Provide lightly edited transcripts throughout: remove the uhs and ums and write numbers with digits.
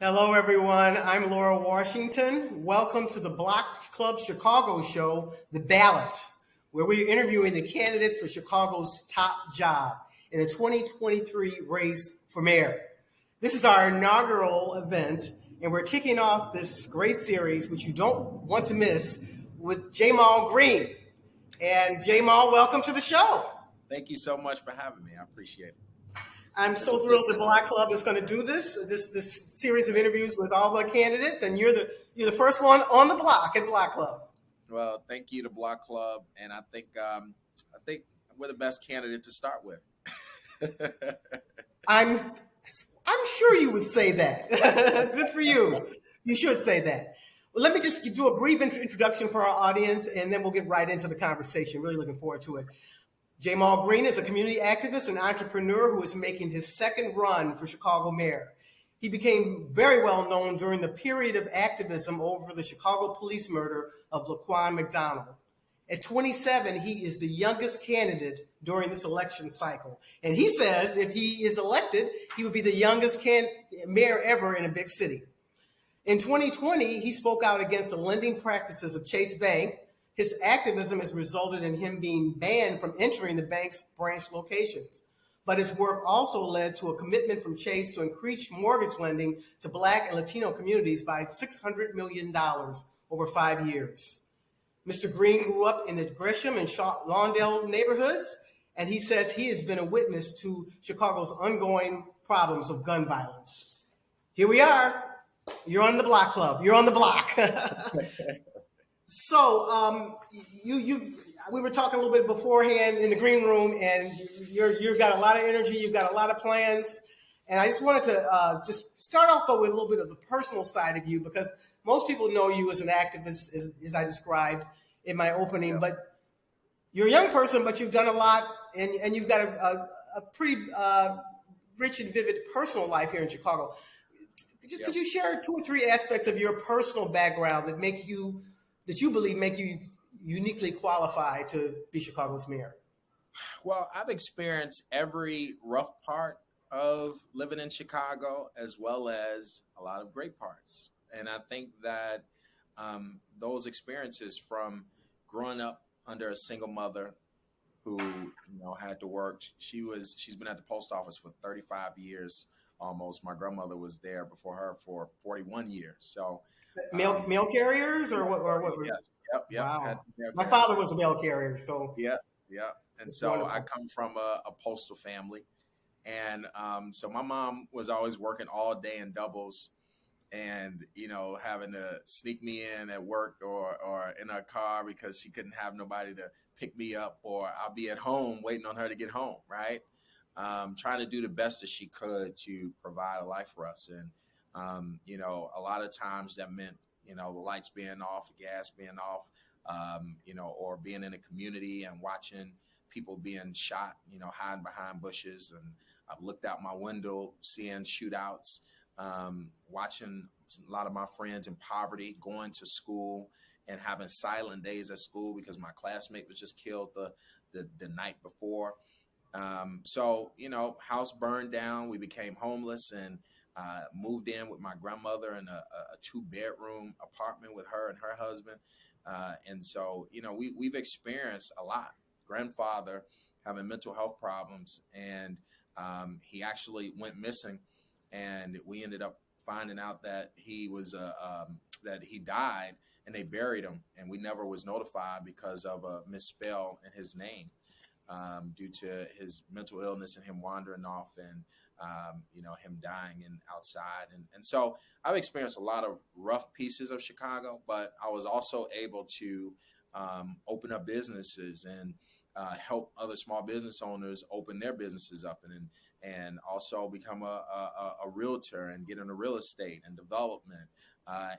Hello, everyone. I'm Laura Washington. Welcome to the Block Club Chicago show, The Ballot, where we're interviewing the candidates for Chicago's top job in the 2023 race for mayor. This is our inaugural event, and we're kicking off this great series, which you don't want to miss, with Jamal Green. And Jamal, welcome to the show. Thank you so much for having me. I appreciate it. I'm so thrilled the Black Club is going to do this series of interviews with all the candidates, and you're the first one on the block at Black Club. Well, thank you to Block Club, and I think we're the best candidate to start with. I'm I'm sure you would say that. Good for you. You should say that. Well, let me just do a brief introduction for our audience, and then we'll get right into the conversation. Really looking forward to it. Jamal Green is a community activist and entrepreneur who is making his second run for Chicago mayor. He became very well known during the period of activism over the Chicago police murder of Laquan McDonald. At 27, he is the youngest candidate during this election cycle. And he says if he is elected, he would be the youngest mayor ever in a big city. In 2020, he spoke out against the lending practices of Chase Bank. His activism has resulted in him being banned from entering the bank's branch locations. But his work also led to a commitment from Chase to increase mortgage lending to Black and Latino communities by $600 million over 5 years. Mr. Green grew up in the Gresham and Lawndale neighborhoods, and he says he has been a witness to Chicago's ongoing problems of gun violence. Here we are. You're on the block club. You're on the block. So, we were talking a little bit beforehand in the green room, and you've got a lot of energy. You've got a lot of plans, and I just wanted to just start off though with a little bit of the personal side of you, because most people know you as an activist, as I described in my opening. Yeah. But you're a young person, but you've done a lot, and you've got a pretty rich and vivid personal life here in Chicago. Could you share two or three aspects of your personal background that you believe make you uniquely qualified to be Chicago's mayor? Well, I've experienced every rough part of living in Chicago, as well as a lot of great parts. And I think that those experiences, from growing up under a single mother who had to work. She's been at the post office for 35 years almost. My grandmother was there before her for 41 years. So Mail carriers or what? yes, yep. Wow. Mail My carriers. father was a mail carrier, so Yeah, yeah. And it's so I wonderful. come from a postal family, and so my mom was always working all day in doubles, and having to sneak me in at work or in her car because she couldn't have nobody to pick me up, or I'll be at home waiting on her to get home, right? Trying to do the best that she could to provide a life for us. And a lot of times that meant the lights being off, gas being off, or being in a community and watching people being shot, hiding behind bushes. And I've looked out my window, seeing shootouts, watching a lot of my friends in poverty going to school and having silent days at school because my classmate was just killed the night before. House burned down. We became homeless and moved in with my grandmother in a 2-bedroom apartment with her and her husband. We've experienced a lot. Grandfather having mental health problems, and he actually went missing, and we ended up finding out that that he died, and they buried him, and we never was notified because of a misspell in his name, due to his mental illness and him wandering off, and him dying outside. And so I've experienced a lot of rough pieces of Chicago, but I was also able to open up businesses and help other small business owners open their businesses up, and also become a realtor and get into real estate and development,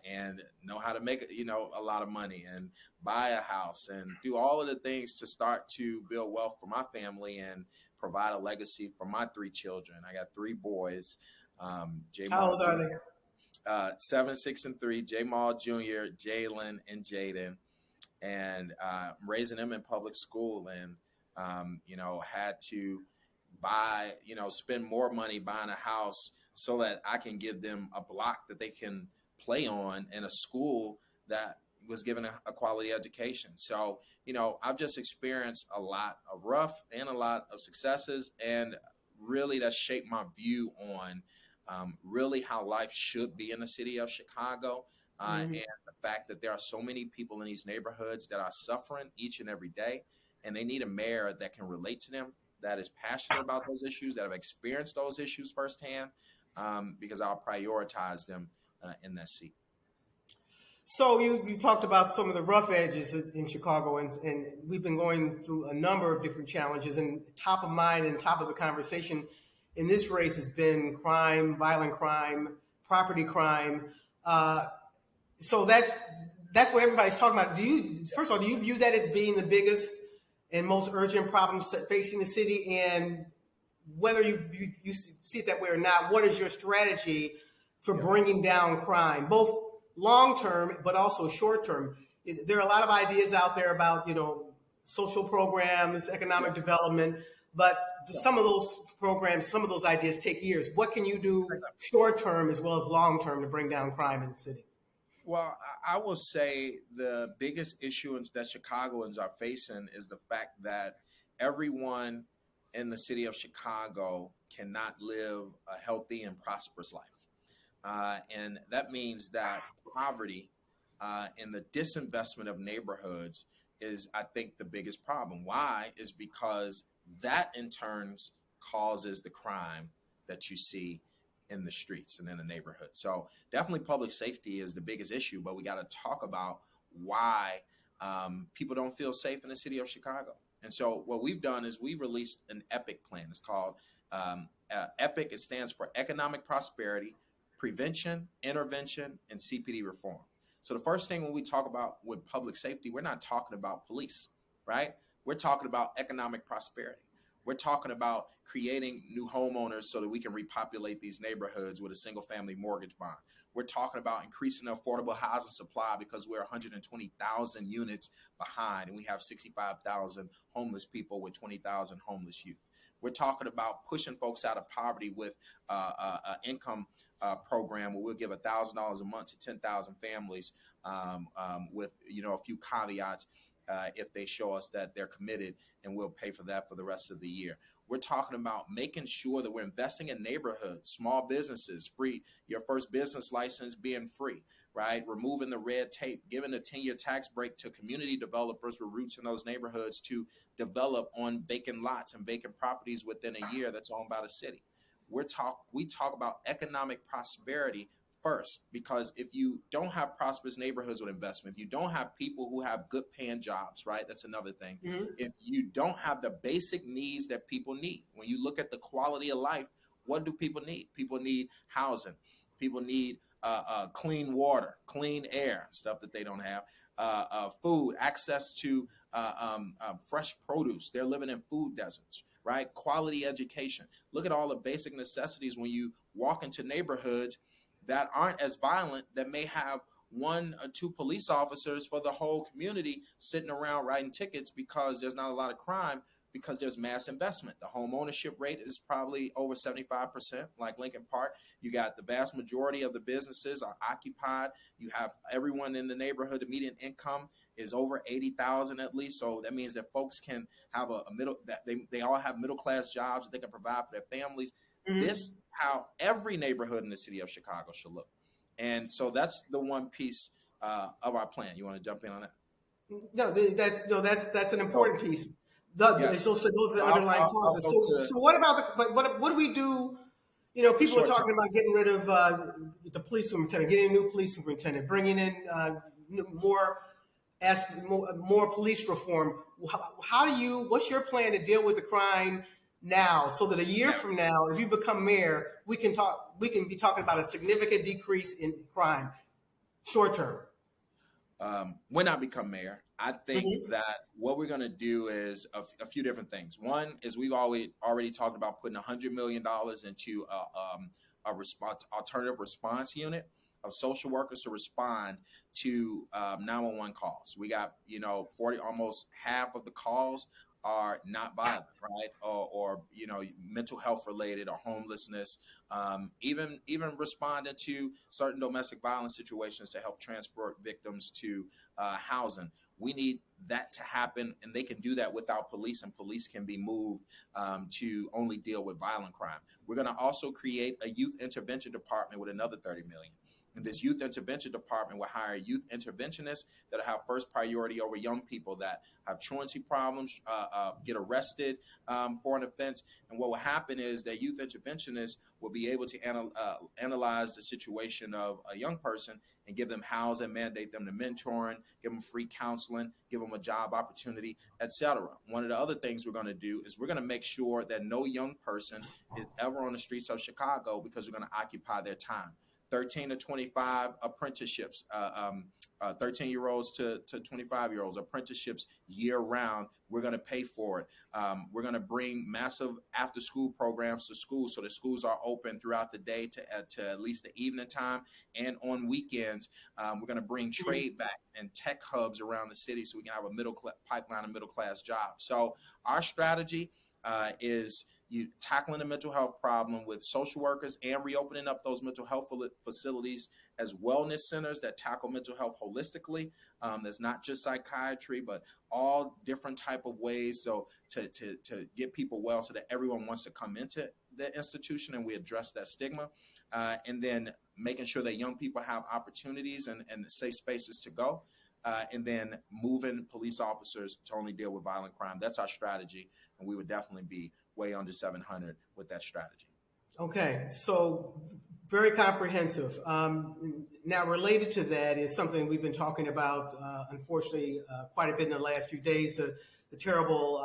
and know how to make a lot of money and buy a house and do all of the things to start to build wealth for my family and provide a legacy for my 3 children. I got 3 boys. How Jamal old are Jr., they? 7, 6, and 3. Jamal Jr., Jalen, and Jaden. And raising them in public school, and had to spend more money buying a house so that I can give them a block that they can play on in a school that was given a quality education. So, I've just experienced a lot of rough and a lot of successes, and really that's shaped my view on really how life should be in the city of Chicago. And Mhm. the fact that there are so many people in these neighborhoods that are suffering each and every day, and they need a mayor that can relate to them, that is passionate about those issues, that have experienced those issues firsthand, because I'll prioritize them in that seat. So you talked about some of the rough edges in Chicago, and we've been going through a number of different challenges. And top of mind and top of the conversation in this race has been crime, violent crime, property crime. Uh, so that's what everybody's talking about. First of all, do you view that as being the biggest and most urgent problem facing the city? And whether you see it that way or not, what is your strategy for bringing down crime, both long term but also short term? There are a lot of ideas out there about social programs, economic development, but some of those programs, some of those ideas take years. What can you do short term as well as long term to bring down crime in the city? Well, I will say the biggest issue that Chicagoans are facing is the fact that everyone in the city of Chicago cannot live a healthy and prosperous life. And that means that poverty and the disinvestment of neighborhoods is, I think, the biggest problem. Why? Is because that in turn causes the crime that you see in the streets and in the neighborhood. So definitely public safety is the biggest issue, but we got to talk about why people don't feel safe in the city of Chicago. And so what we've done is we released an EPIC plan. It's called EPIC. It stands for Economic Prosperity, Prevention, Intervention, and CPD Reform. So the first thing when we talk about with public safety, we're not talking about police, right? We're talking about economic prosperity. We're talking about creating new homeowners so that we can repopulate these neighborhoods with a single family mortgage bond. We're talking about increasing the affordable housing supply because we're 120,000 units behind and we have 65,000 homeless people with 20,000 homeless youth. We're talking about pushing folks out of poverty with an income program where we'll give $1,000 a month to 10,000 families with a few caveats if they show us that they're committed, and we'll pay for that for the rest of the year. We're talking about making sure that we're investing in neighborhoods, small businesses, free, your first business license being free, right? Removing the red tape, giving a 10-year tax break to community developers with roots in those neighborhoods to develop on vacant lots and vacant properties within a year that's owned by the city. We talk about economic prosperity first, because if you don't have prosperous neighborhoods with investment, if you don't have people who have good paying jobs, right? That's another thing. Mm-hmm. If you don't have the basic needs that people need, when you look at the quality of life, what do people need? People need housing. People need clean water, clean air, stuff that they don't have, food, access to fresh produce. They're living in food deserts, right? Quality education. Look at all the basic necessities when you walk into neighborhoods that aren't as violent, that may have one or two police officers for the whole community sitting around writing tickets because there's not a lot of crime, because there's mass investment. The home ownership rate is probably over 75%, like Lincoln Park. You got the vast majority of the businesses are occupied. You have everyone in the neighborhood, the median income is over 80,000 at least. So that means that folks can have a middle, that they all have middle class jobs that they can provide for their families. Mm-hmm. This is how every neighborhood in the city of Chicago should look. And so that's the one piece of our plan. You want to jump in on that? That's an important piece. So those are the underlying I'll causes. go So what about what do we do? People are short term. talking about getting rid of the police superintendent, getting a new police superintendent, bringing in more police reform. What's your plan to deal with the crime now, so that a year from now, if you become mayor, we can be talking about a significant decrease in crime, short term. When I become mayor, I think Mm-hmm. that what we're going to do is a few different things. One is we've already talked about putting $100 million into a alternative response unit of social workers to respond to 911 calls. We got 40, almost half of the calls are not violent, right? Or mental health related or homelessness, even responding to certain domestic violence situations to help transport victims to housing. We need that to happen, and they can do that without police, and police can be moved to only deal with violent crime. We're going to also create a youth intervention department with another 30 million. And this youth intervention department will hire youth interventionists that have first priority over young people that have truancy problems, get arrested for an offense. And what will happen is that youth interventionists will be able to analyze the situation of a young person and give them housing, mandate them to mentoring, give them free counseling, give them a job opportunity, etc. One of the other things we're going to do is we're going to make sure that no young person is ever on the streets of Chicago, because we're going to occupy their time. 13 to 25 apprenticeships, 13-year-olds to 25-year-olds, apprenticeships year round. We're going to pay for it. We're going to bring massive after-school programs to schools, so the schools are open throughout the day to at least the evening time, and on weekends. We're going to bring trade back and tech hubs around the city, so we can have a pipeline of middle-class jobs. So our strategy is tackling the mental health problem with social workers and reopening up those mental health facilities as wellness centers that tackle mental health holistically. That's not just psychiatry, but all different type of ways. So to get people well, so that everyone wants to come into the institution, and we address that stigma. And then making sure that young people have opportunities and safe spaces to go. And then moving police officers to only deal with violent crime. That's our strategy, and we would definitely be way under 700 with that strategy. Okay, so very comprehensive. Now, related to that is something we've been talking about, unfortunately, quite a bit in the last few days, the terrible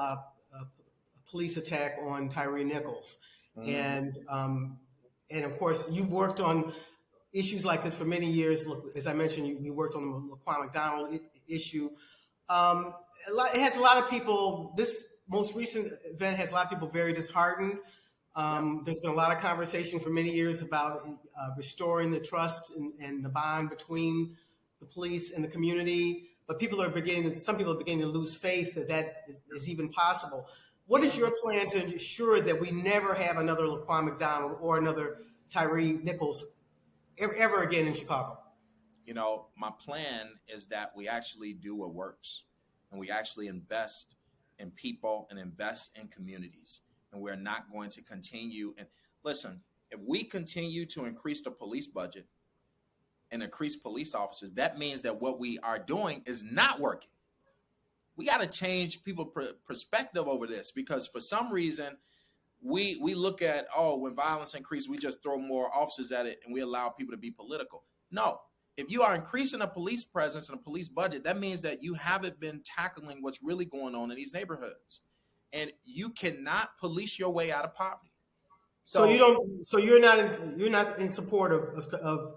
police attack on Tyree Nichols. Mm-hmm. And of course, you've worked on issues like this for many years. Look, as I mentioned, you worked on the Laquan McDonald issue. It has a lot of people, this most recent event has a lot of people very disheartened. There's been a lot of conversation for many years about restoring the trust and the bond between the police and the community. But some people are beginning to lose faith that is even possible. What is your plan to ensure that we never have another Laquan McDonald or another Tyree Nichols ever again in Chicago? My plan is that we actually do what works, and we actually invest in people and invest in communities. And we're not going to continue. And listen, if we continue to increase the police budget and increase police officers, that means that what we are doing is not working. We got to change people's perspective over this, because for some reason, we look at, when violence increases, we just throw more officers at it and we allow people to be political. No. If you are increasing a police presence and a police budget, that means that you haven't been tackling what's really going on in these neighborhoods. And you cannot police your way out of poverty. So you're not in support of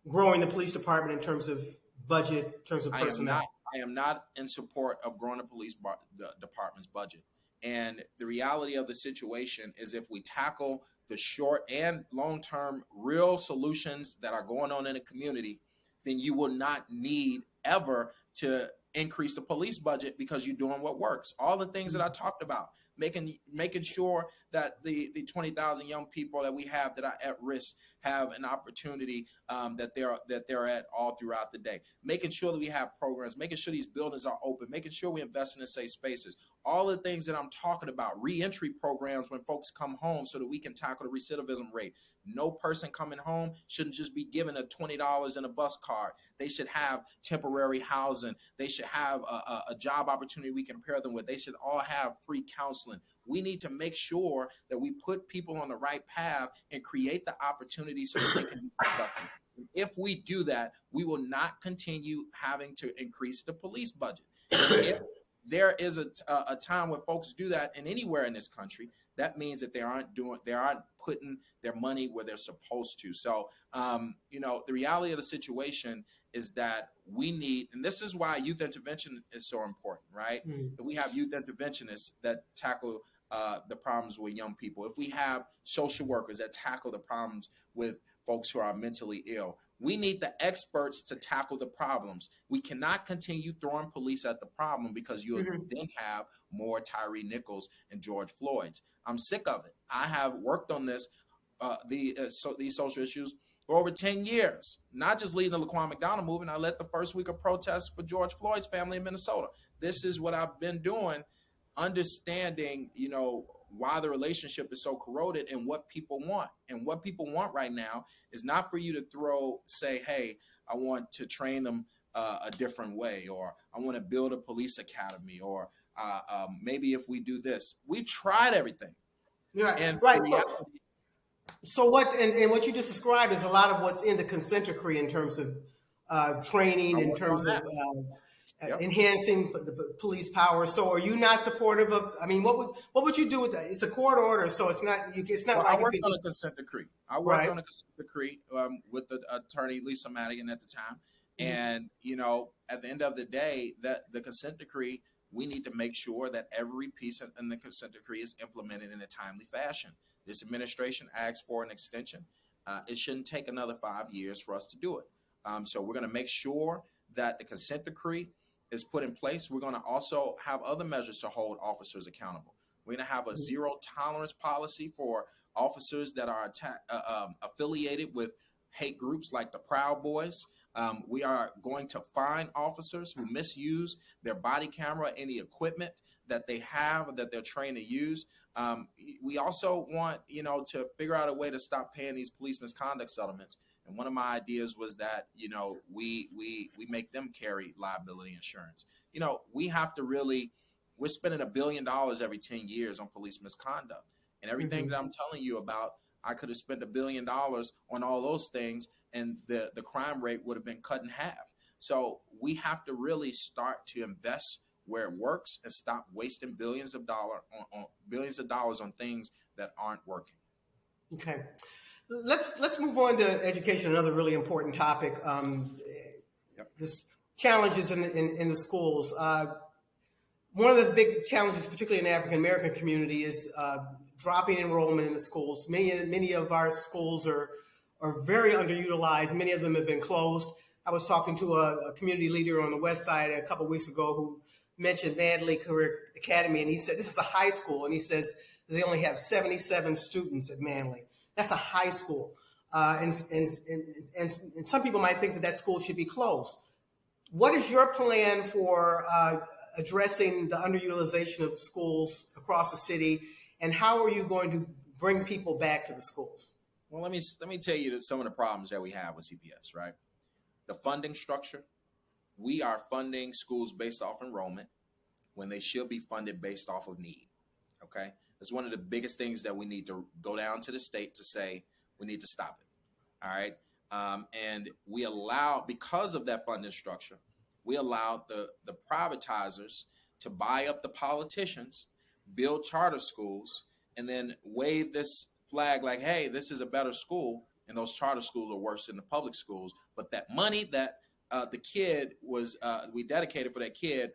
growing the police department in terms of budget, in terms of personnel. I am not in support of growing the department's budget. And the reality of the situation is, if we tackle the short and long-term real solutions that are going on in the community, then you will not need ever to increase the police budget, because you're doing what works. All the things that I talked about, making sure that the 20,000 young people that we have that are at risk have an opportunity that they're at all throughout the day, making sure that we have programs, making sure these buildings are open, making sure we invest in safe spaces. All the things that I'm talking about, reentry programs when folks come home, so that we can tackle the recidivism rate. No person coming home shouldn't just be given a $20 in a bus card. They should have temporary housing. They should have a job opportunity we can pair them with. They should all have free counseling. We need to make sure that we put people on the right path and create the opportunity so that they can be productive. If we do that, we will not continue having to increase the police budget. If there is a time where folks do that, and anywhere in this country, that means that they aren't putting their money where they're supposed to. So, the reality of the situation is that we need, and this is why youth intervention is so important, right? Mm-hmm. If we have youth interventionists that tackle the problems with young people, if we have social workers that tackle the problems with folks who are mentally ill. We need the experts to tackle the problems. We cannot continue throwing police at the problem because you then have more Tyree Nichols and George Floyds. I'm sick of it. I have worked on this, these social issues for over 10 years, not just leading the Laquan McDonald movement. I led the first week of protests for George Floyd's family in Minnesota. This is what I've been doing, understanding, why the relationship is so corroded and what people want. And what people want right now is not for you to say, hey, I want to train them a different way, or I want to build a police academy, or maybe if we do this. We tried everything. Yeah, and right. reality, So what and what you just described is a lot of what's in the consent decree in terms of training, I in worked terms on of that. Yep. enhancing the police power. So are you not supportive of? I mean, what would you do with that? It's a court order, so it's not Well, I like you worked can on a just consent decree. I worked right. on a consent decree with the attorney Lisa Madigan at the time. Mhm. And, at the end of the day, that the consent decree, we need to make sure that every piece in the consent decree is implemented in a timely fashion. This administration asks for an extension. It shouldn't take another 5 years for us to do it. So we're going to make sure that the consent decree is put in place. We're going to also have other measures to hold officers accountable. We're going to have a zero tolerance policy for officers that are affiliated with hate groups like the Proud Boys. We are going to fine officers who misuse their body camera, any equipment that they have that they're trained to use. We also want, to figure out a way to stop paying these police misconduct settlements. And one of my ideas was that, we make them carry liability insurance. We have to really, we're spending $1 billion every 10 years on police misconduct. And everything that I'm telling you about, I could have spent $1 billion on all those things, and the crime rate would have been cut in half. So we have to really start to invest where it works and stop wasting billions of dollars on things that aren't working. Okay. Let's move on to education, another really important topic. Yep. Just challenges in the schools. One of the big challenges, particularly in the African American community, is dropping enrollment in the schools. Many of our schools are very underutilized. Many of them have been closed. I was talking to a community leader on the West Side a couple of weeks ago who mentioned Manley Career Academy, and he said this is a high school, and he says they only have 77 students at Manley. That's a high school, and some people might think that school should be closed. What is your plan for addressing the underutilization of schools across the city, and how are you going to bring people back to the schools? Well, let me tell you some of the problems that we have with CPS, right? The funding structure. We are funding schools based off enrollment when they should be funded based off of need. Okay, that's one of the biggest things that we need to go down to the state to say we need to stop it. All right, and we allow, because of that funding structure, we allowed the privatizers to buy up the politicians, build charter schools, and then wave this flag like, hey, this is a better school, and those charter schools are worse than the public schools. But that money that the kid was, we dedicated for that kid,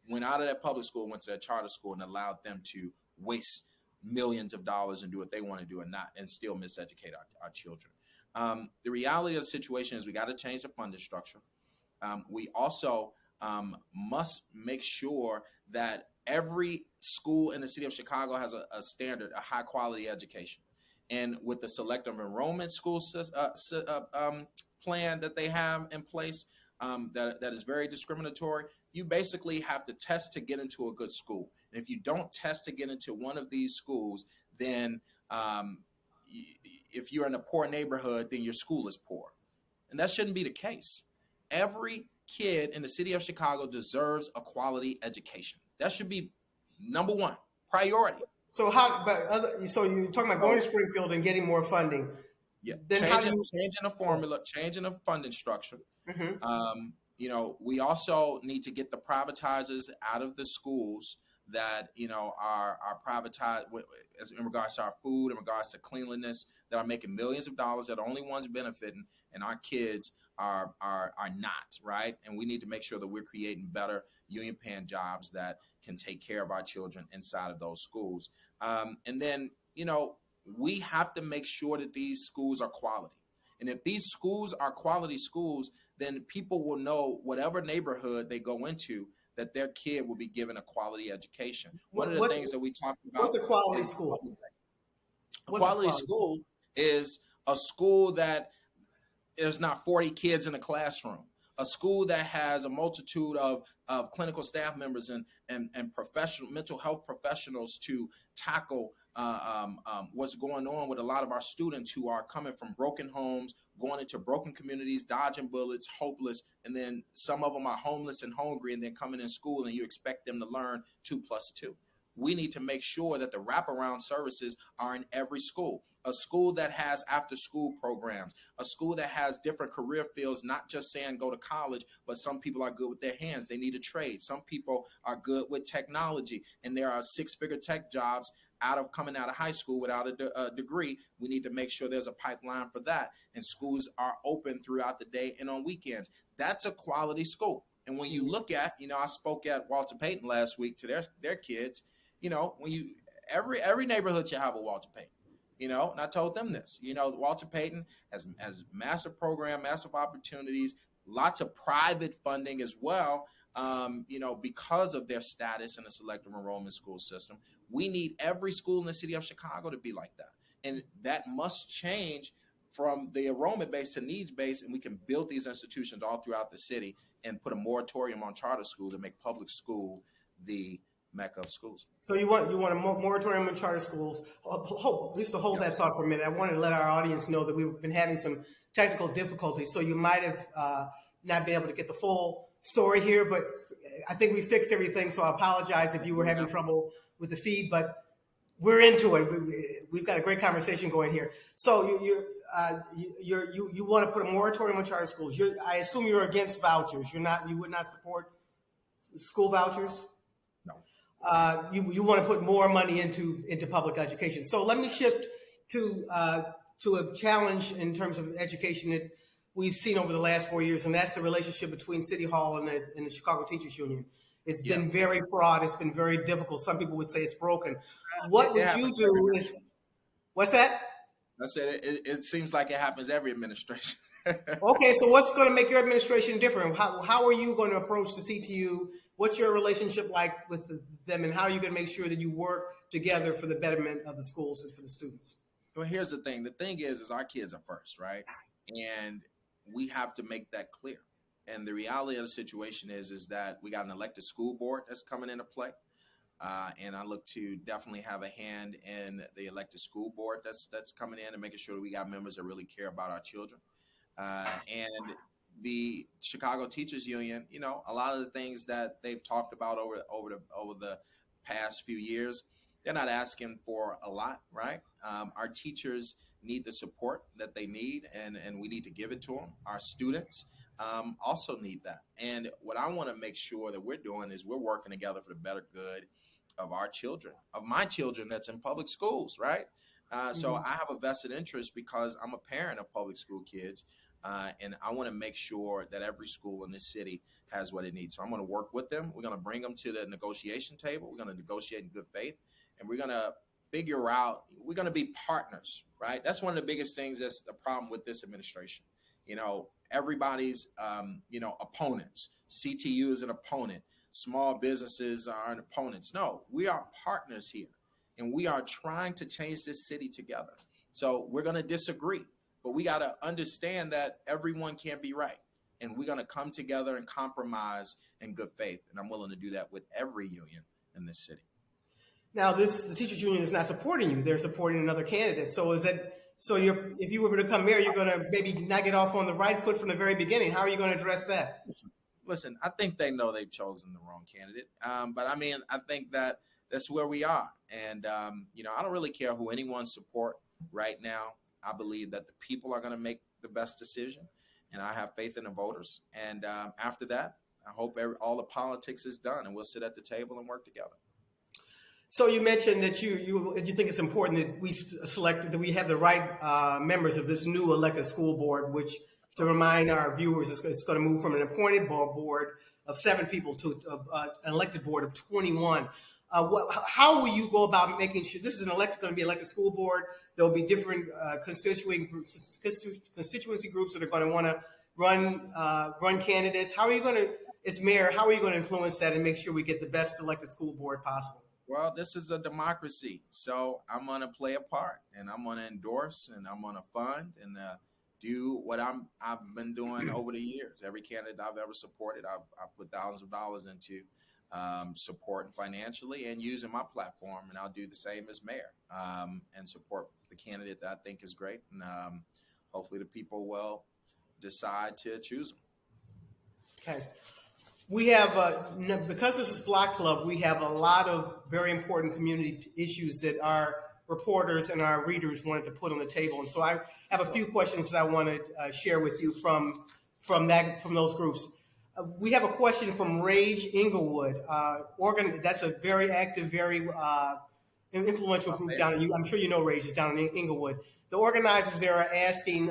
went out of that public school, went to that charter school, and allowed them to waste millions of dollars and do what they want to do and still miseducate our children. The reality of the situation is we got to change the funding structure. We also must make sure that every school in the city of Chicago has a standard, a high quality education. And with the selective enrollment school plan that they have in place, that is very discriminatory. You basically have to test to get into a good school. And if you don't test to get into one of these schools, then if you're in a poor neighborhood, then your school is poor. And that shouldn't be the case. Every kid in the city of Chicago deserves a quality education. That should be number one priority. So so you're talking about going to Springfield and getting more funding. Yeah, Then changing the formula, changing the funding structure. We also need to get the privatizers out of the schools that are privatized in regards to our food, in regards to cleanliness, that are making millions of dollars, that are the only ones benefiting, and our kids are not, right? And we need to make sure that we're creating better union paying jobs that can take care of our children inside of those schools. And then we have to make sure that these schools are quality. And if these schools are quality schools, then people will know whatever neighborhood they go into, that their kid will be given a quality education. One of the What's things that we talked what's about a quality is school? a What's a quality quality school? school is a school that there's not 40 kids in a classroom. A school that has a multitude of clinical staff members and professional mental health professionals to tackle what's going on with a lot of our students who are coming from broken homes, going into broken communities, dodging bullets, hopeless, and then some of them are homeless and hungry, and then coming in school and you expect them to learn 2+2. We need to make sure that the wraparound services are in every school. A school that has after school programs, a school that has different career fields, not just saying go to college, but some people are good with their hands. They need a trade. Some people are good with technology, and there are six-figure tech jobs coming out of high school without a degree. We need to make sure there's a pipeline for that, and schools are open throughout the day and on weekends. That's a quality school. And when you look at, I spoke at Walter Payton last week to their kids. When you every neighborhood should have a Walter Payton. And I told them this. Walter Payton has massive program, massive opportunities, lots of private funding as well. Because of their status in the selective enrollment school system, we need every school in the city of Chicago to be like that, and that must change from the enrollment base to needs base, and we can build these institutions all throughout the city and put a moratorium on charter schools and make public school the mecca of schools. So you want a moratorium on charter schools. Just to hold that thought for a minute, I wanted to let our audience know that we've been having some technical difficulties. So you might have not been able to get the full story here, but I think we fixed everything. So I apologize if you were having trouble with the feed, but we're into it. We've got a great conversation going here. So you want to put a moratorium on charter schools. I assume you're against vouchers. You would not support school vouchers? You want to put more money into public education. So let me shift to a challenge in terms of education that we've seen over the last 4 years, and that's the relationship between City Hall and the Chicago Teachers Union. It's been very fraught. It's been very difficult. Some people would say it's broken. What would you do is, what's that? I said it seems like it happens every administration. Okay, so what's going to make your administration different? How are you going to approach the CTU? What's your relationship like with them, and how are you going to make sure that you work together for the betterment of the schools and for the students? Well, here's the thing. The thing is our kids are first, right? And we have to make that clear. And the reality of the situation is that we got an elected school board that's coming into play. And I look to definitely have a hand in the elected school board that's coming in and making sure that we got members that really care about our children. And the Chicago Teachers Union, a lot of the things that they've talked about over the past few years, they're not asking for a lot, right? Our teachers need the support that they need, and we need to give it to them. Our students also need that. And what I want to make sure that we're doing is we're working together for the better good of our children, of my children that's in public schools, right? So I have a vested interest because I'm a parent of public school kids. And I want to make sure that every school in this city has what it needs. So I'm going to work with them. We're going to bring them to the negotiation table. We're going to negotiate in good faith. And we're going to figure out, we're going to be partners, right? That's one of the biggest things that's the problem with this administration. Everybody's, opponents. CTU is an opponent. Small businesses are opponents. No, we are partners here. And we are trying to change this city together. So we're going to disagree. But we got to understand that everyone can't be right. And we're going to come together and compromise in good faith. And I'm willing to do that with every union in this city. Now, the teachers union is not supporting you. They're supporting another candidate. So if you were to become mayor, you're going to maybe not get off on the right foot from the very beginning. How are you going to address that? Listen, I think they know they've chosen the wrong candidate. But I think that that's where we are. And, I don't really care who anyone support right now. I believe that the people are going to make the best decision, and I have faith in the voters. And after that, I hope all the politics is done, and we'll sit at the table and work together. So you mentioned that you think it's important that we have the right members of this new elected school board, which, to remind our viewers, it's going to move from an appointed board of 7 people to an elected board of 21. How will you go about making sure this is going to be elected school board? There will be different constituency groups that are going to want to run candidates. How are you going to, as mayor, how are you going to influence that and make sure we get the best elected school board possible? Well, this is a democracy, so I'm going to play a part, and I'm going to endorse, and I'm going to fund, and do what I've been doing over the years. Every candidate I've ever supported, I've put thousands of dollars into supporting financially and using my platform, and I'll do the same as mayor, and support the candidate that I think is great, and hopefully the people will decide to choose them. Okay. We have, because this is Block Club, we have a lot of very important community issues that our reporters and our readers wanted to put on the table. And so I have a few questions that I want to share with you from those groups. We have a question from Rage Inglewood. That's a very active, very influential group down in, I'm sure you know Rage is down in Inglewood. The organizers there are asking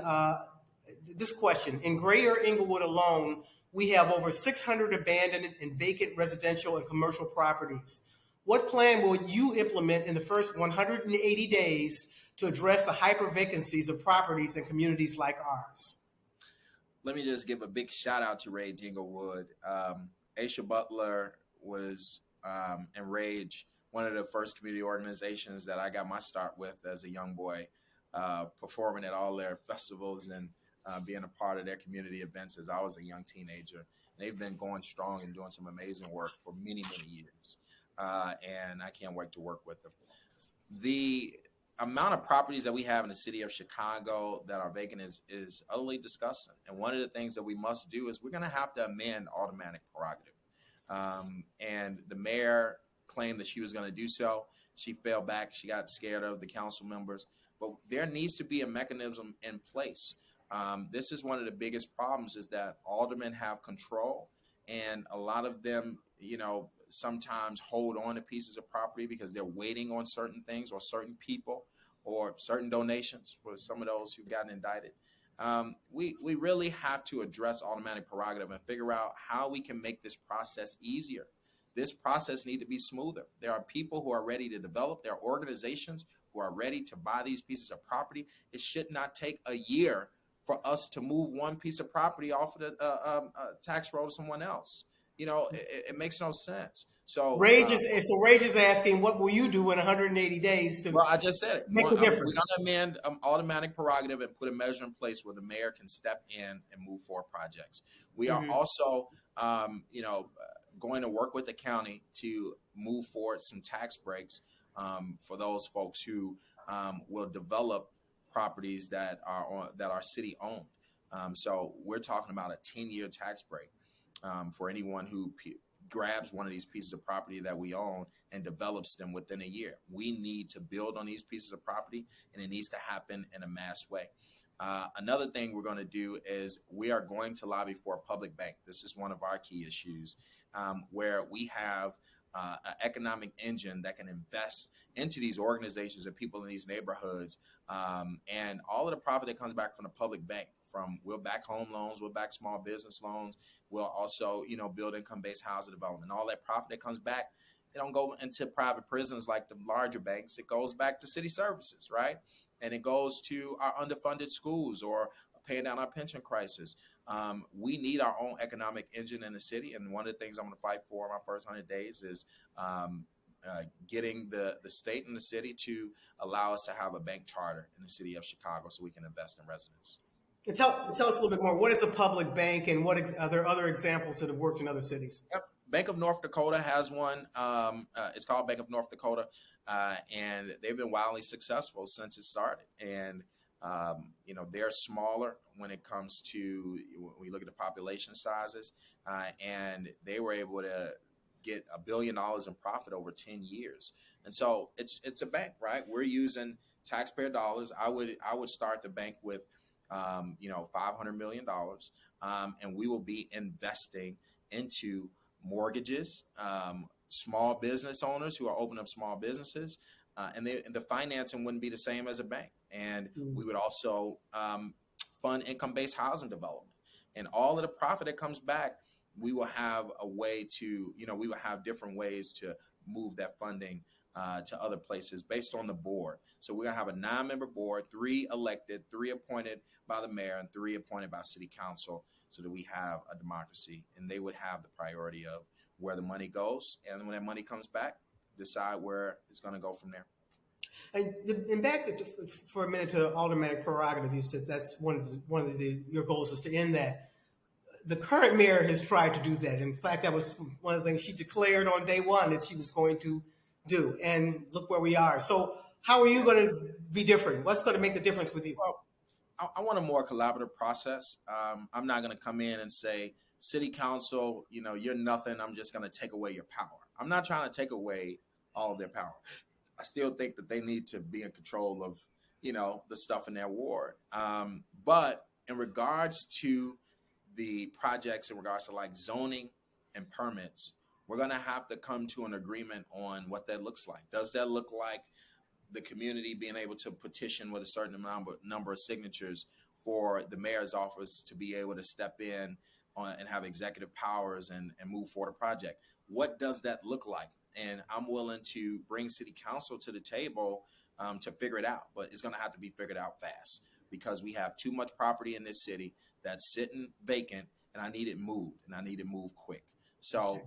this question. In Greater Inglewood alone, we have over 600 abandoned and vacant residential and commercial properties. What plan will you implement in the first 180 days to address the hyper vacancies of properties in communities like ours? Let me just give a big shout out to Rage Inglewood. Aisha Butler was in Rage, one of the first community organizations that I got my start with as a young boy, performing at all their festivals and being a part of their community events as I was a young teenager. They've been going strong and doing some amazing work for many, many years. And I can't wait to work with them. The amount of properties that we have in the city of Chicago that are vacant is utterly disgusting. And one of the things that we must do is we're going to have to amend automatic prerogative. And the mayor claimed that she was going to do so. She fell back. She got scared of the council members. But there needs to be a mechanism in place. This is one of the biggest problems is that aldermen have control, and a lot of them, sometimes hold on to pieces of property because they're waiting on certain things or certain people or certain donations for some of those who've gotten indicted. We really have to address automatic prerogative and figure out how we can make this process easier. This process needs to be smoother. There are people who are ready to develop. There are organizations who are ready to buy these pieces of property. It should not take a year for us to move one piece of property off of the tax roll to someone else. It makes no sense. So Rage is asking, what will you do in 180 days to? Well, I just said it. Make a difference. We're going to amend automatic prerogative and put a measure in place where the mayor can step in and move forward projects. We are also, going to work with the county to move forward some tax breaks for those folks who will develop properties that are city owned. So we're talking about a 10-year tax break for anyone who grabs one of these pieces of property that we own and develops them within a year. We need to build on these pieces of property, and it needs to happen in a mass way. Another thing we're going to do is we are going to lobby for a public bank. This is one of our key issues, where we have an economic engine that can invest into these organizations and people in these neighborhoods, and all of the profit that comes back from the public bank. We'll back home loans, we'll back small business loans, we'll also build income-based housing development. All that profit that comes back, it don't go into private prisons like the larger banks. It goes back to city services, right? And it goes to our underfunded schools or paying down our pension crisis. We need our own economic engine in the city, and one of the things I'm going to fight for in my first 100 days is getting the state and the city to allow us to have a bank charter in the city of Chicago so we can invest in residents. And tell us a little bit more. What is a public bank, and what are there other examples that have worked in other cities? Yep. Bank of North Dakota has one. It's called Bank of North Dakota, and they've been wildly successful since it started. And they're smaller when it comes to when we look at the population sizes, and they were able to get $1 billion in profit over 10 years. And so it's a bank, right? We're using taxpayer dollars. I would start the bank with $500 million, and we will be investing into mortgages, small business owners who are opening up small businesses, and the financing wouldn't be the same as a bank. And we would also fund income-based housing development, and all of the profit that comes back, we will have a way to, we will have different ways to move that funding to other places based on the board. So we're going to have a 9-member board, 3 elected, 3 appointed by the mayor, and 3 appointed by city council, so that we have a democracy. And they would have the priority of where the money goes. And when that money comes back, decide where it's going to go from there. And back for a minute to automatic prerogative, you said that's one of your goals is to end that. The current mayor has tried to do that. In fact, that was one of the things she declared on day one that she was going to do. And look where we are. So how are you going to be different? What's going to make the difference with you? Well, I want a more collaborative process. I'm not going to come in and say, city council, you're nothing. I'm just going to take away your power. I'm not trying to take away all of their power. I still think that they need to be in control of, the stuff in their ward. But in regards to the projects, in regards to like zoning and permits, we're going to have to come to an agreement on what that looks like. Does that look like the community being able to petition with a certain number of signatures for the mayor's office to be able to step in and have executive powers and move forward a project? What does that look like? And I'm willing to bring city council to the table to figure it out, but it's going to have to be figured out fast because we have too much property in this city that's sitting vacant, and I need it moved, and I need it moved quick. So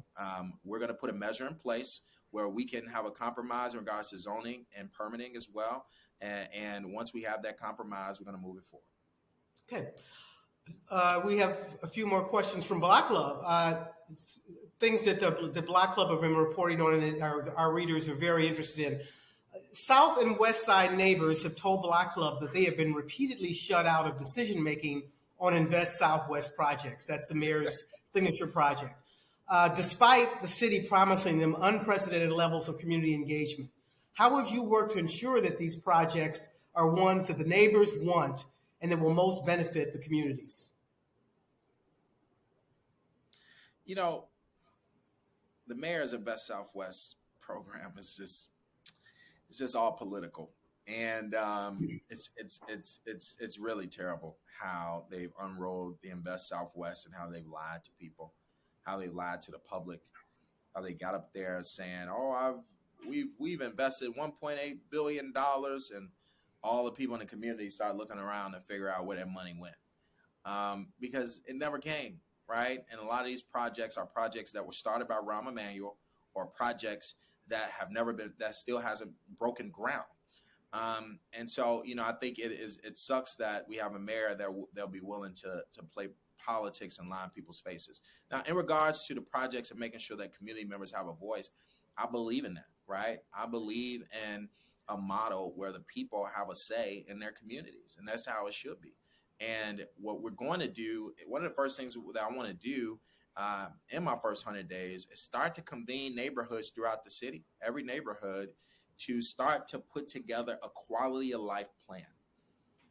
we're going to put a measure in place where we can have a compromise in regards to zoning and permitting as well. And once we have that compromise, we're going to move it forward. Okay. We have a few more questions from Block Club. Things that the Block Club have been reporting on and our readers are very interested in. South and West Side neighbors have told Block Club that they have been repeatedly shut out of decision-making on Invest Southwest projects. That's the mayor's signature project. Despite the city promising them unprecedented levels of community engagement. How would you work to ensure that these projects are ones that the neighbors want and that will most benefit the communities? The mayor's Invest Southwest program is just all political, and it's really terrible how they've unrolled the Invest Southwest and how they've lied to people, how they lied to the public, how they got up there saying, "Oh, we've invested $1.8 billion," and all the people in the community started looking around to figure out where their money went, because it never came. Right. And a lot of these projects are projects that were started by Rahm Emanuel or projects that have never been, that still hasn't broken ground. And so, I think it sucks that we have a mayor that they'll be willing to play politics and lie in people's faces. Now, in regards to the projects and making sure that community members have a voice, I believe in that. Right. I believe in a model where the people have a say in their communities, and that's how it should be. And what we're going to do, one of the first things that I want to do in my first 100 days is start to convene neighborhoods throughout the city, every neighborhood, to start to put together a quality of life plan.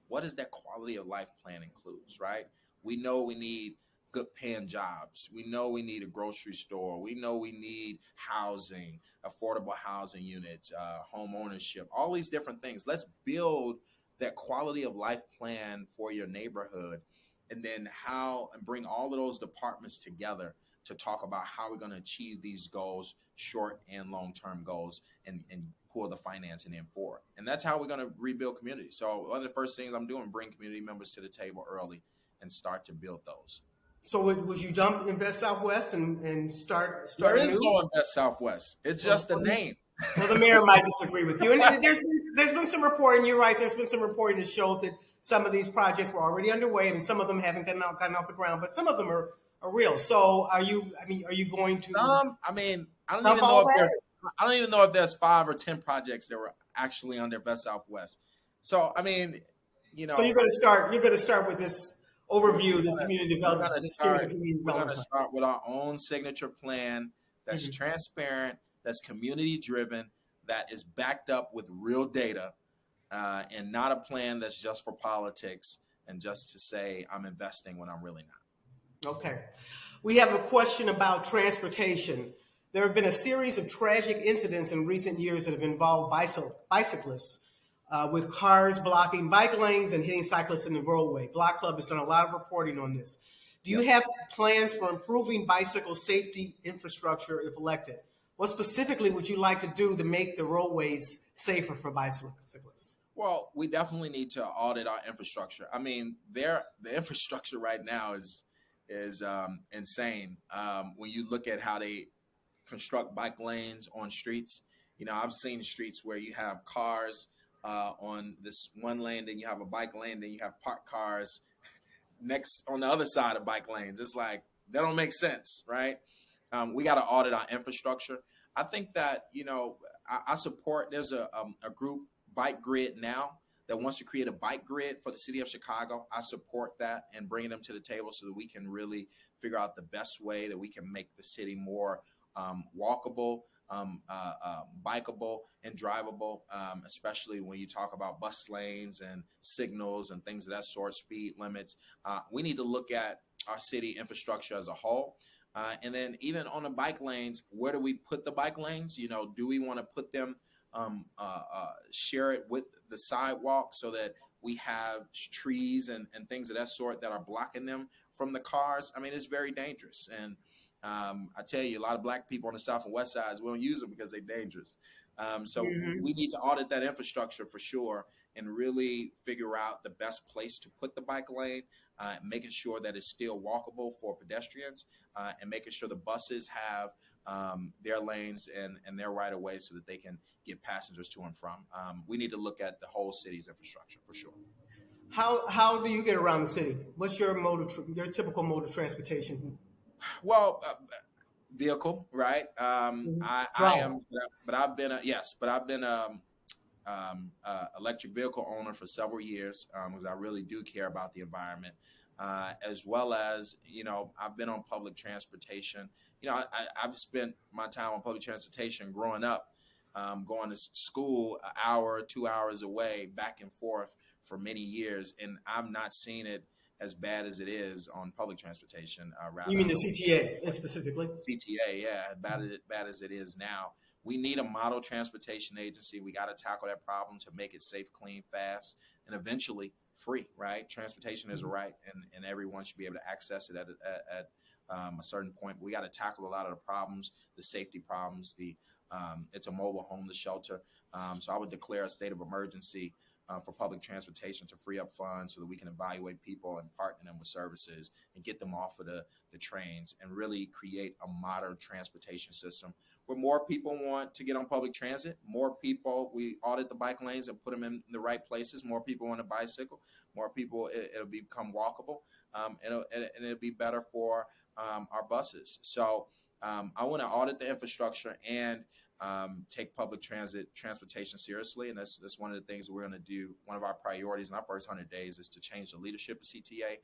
What does that quality of life plan includes, right? We know we need good paying jobs. We know we need a grocery store. We know we need housing, affordable housing units, home ownership, all these different things. Let's build that quality of life plan for your neighborhood, and then and bring all of those departments together to talk about how we're going to achieve these goals, short and long-term goals, and pull the financing in for it. And that's how we're going to rebuild communities. So one of the first things I'm doing, bring community members to the table early and start to build those. So would you dump Invest Southwest and start there anew? Is no Invest Southwest. It's just a name. Well, the mayor might disagree with you. And there's been some reporting, you're right, there's been some reporting to show that some of these projects were already underway and some of them haven't gotten off the ground, but some of them are real. So are you going to I don't even know if there's 5 or 10 projects that were actually under Invest Southwest. So So you're going to start with this overview, this community development. We're going to start with our own signature plan that's transparent, that's community driven, that is backed up with real data, and not a plan that's just for politics and just to say I'm investing when I'm really not. Okay. We have a question about transportation. There have been a series of tragic incidents in recent years that have involved bicyclists, with cars blocking bike lanes and hitting cyclists in the roadway. Block Club has done a lot of reporting on this. Do you have plans for improving bicycle safety infrastructure if elected? What specifically would you like to do to make the roadways safer for bicyclists? Well, we definitely need to audit our infrastructure. I mean, the infrastructure right now is insane. When you look at how they construct bike lanes on streets, I've seen streets where you have cars on this one lane, then you have a bike lane, then you have parked cars next on the other side of bike lanes. It's like that don't make sense, right? We got to audit our infrastructure. I think that I support. There's a group, Bike Grid Now, that wants to create a bike grid for the city of Chicago. I support that and bringing them to the table so that we can really figure out the best way that we can make the city more walkable, bikeable, and drivable, especially when you talk about bus lanes and signals and things of that sort, speed limits. We need to look at our city infrastructure as a whole. And then even on the bike lanes, where do we put the bike lanes? Do we want to put them, share it with the sidewalk so that we have trees and things of that sort that are blocking them from the cars? I mean, it's very dangerous. And I tell you, a lot of black people on the south and west sides, we don't use them because they're dangerous. So we need to audit that infrastructure for sure and really figure out the best place to put the bike lane, making sure that it's still walkable for pedestrians, and making sure the buses have their lanes and their right of way so that they can get passengers to and from. We need to look at the whole city's infrastructure for sure. How do you get around the city? What's your your typical mode of transportation? Well, vehicle, right? I Drive. am, but I've been electric vehicle owner for several years because I really do care about the environment, as well as I've been on public transportation. I've spent my time on public transportation growing up, going to school an hour, 2 hours away, back and forth for many years, and I've not seen it as bad as it is on public transportation. You mean the CTA specifically? CTA, yeah, bad as it is now. We need a model transportation agency. We got to tackle that problem to make it safe, clean, fast, and eventually free, right? Transportation is a right, and everyone should be able to access it at a certain point. We got to tackle a lot of the problems, the safety problems. It's a mobile homeless shelter. So I would declare a state of emergency for public transportation to free up funds so that we can evaluate people and partner them with services and get them off of the trains and really create a modern transportation system where more people want to get on public transit, more people, we audit the bike lanes and put them in the right places, more people want to bicycle, more people, it'll become walkable, and it'll be better for our buses. So I want to audit the infrastructure and take public transportation seriously, and that's one of the things we're going to do. One of our priorities in our first 100 days is to change the leadership of CTA,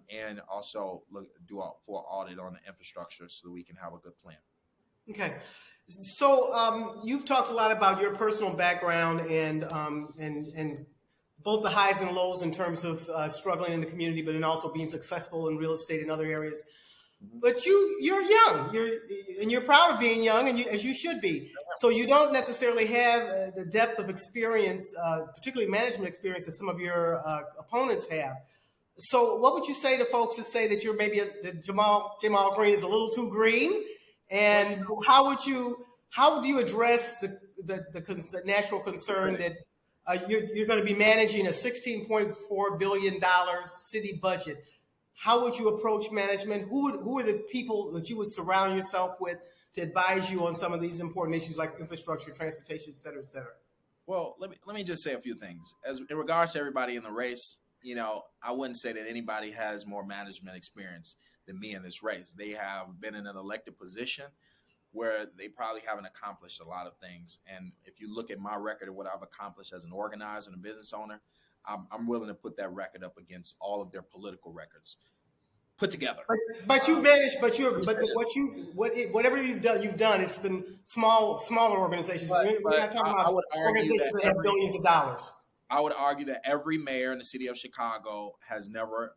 and also do a full audit on the infrastructure so that we can have a good plan. Okay, so you've talked a lot about your personal background and both the highs and lows in terms of struggling in the community, but then also being successful in real estate and other areas. But you're young, you're proud of being young, and as you should be. So you don't necessarily have the depth of experience, particularly management experience, that some of your opponents have. So what would you say to folks that say that you're maybe that Jamal Green is a little too green? And how do you address the natural concern that you're going to be managing a $16.4 billion city budget? How would you approach management? Who are the people that you would surround yourself with to advise you on some of these important issues like infrastructure, transportation, et cetera, et cetera? Well, let me just say a few things. As in regards to everybody in the race, I wouldn't say that anybody has more management experience than me in this race. They have been in an elected position where they probably haven't accomplished a lot of things. And if you look at my record of what I've accomplished as an organizer and a business owner, I'm willing to put that record up against all of their political records put together. But you manage, whatever you've done. It's been smaller organizations. We're not talking about organizations that have billions of dollars. I would argue that every mayor in the city of Chicago has never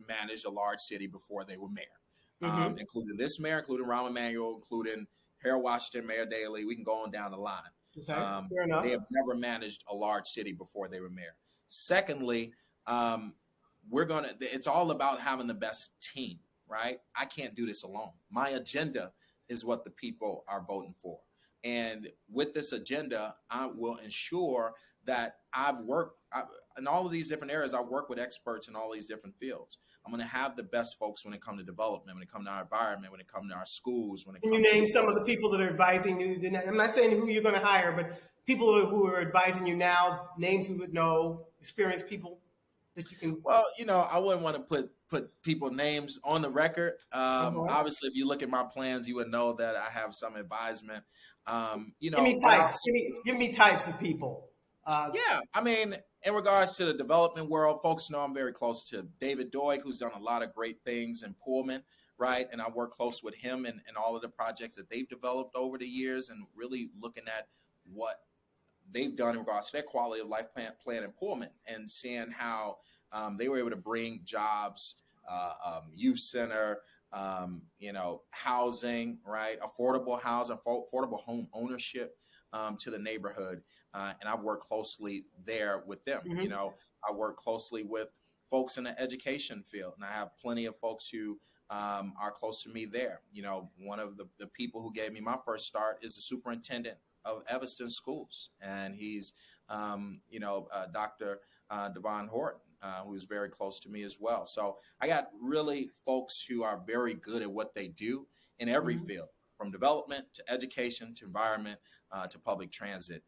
managed a large city before they were mayor, including this mayor, including Rahm Emanuel, including Harold Washington, Mayor Daley. We can go on down the line. Okay, fair enough. They have never managed a large city before they were mayor. Secondly, it's all about having the best team, right? I can't do this alone. My agenda is what the people are voting for. And with this agenda, I will ensure that in all of these different areas. I work with experts in all these different fields. I'm going to have the best folks when it comes to development, when it comes to our environment, when it comes to our schools, when it Can you comes to name the some of the people that are advising you? I'm not saying who you're going to hire, but people who are advising you now, names we would know, experienced people that you can. Well, I wouldn't want to put people names on the record. Uh-huh. Obviously, if you look at my plans, you would know that I have some advisement. Give me But types. Give me types of people. yeah, I mean, in regards to the development world, folks know I'm very close to David Doig, who's done a lot of great things in Pullman, right? And I work close with him and all of the projects that they've developed over the years, and really looking at what they've done in regards to their quality of life plan in Pullman, and seeing how they were able to bring jobs, youth center, housing, right, affordable housing, affordable home ownership to the neighborhood. And I've worked closely there with them. Mhm. I work closely with folks in the education field, and I have plenty of folks who are close to me there. One of the people who gave me my first start is the superintendent of Evanston Schools, and he's, Dr. Devon Horton, who's very close to me as well. So I got really folks who are very good at what they do in every Mhm. field, from development to education to environment to public transit.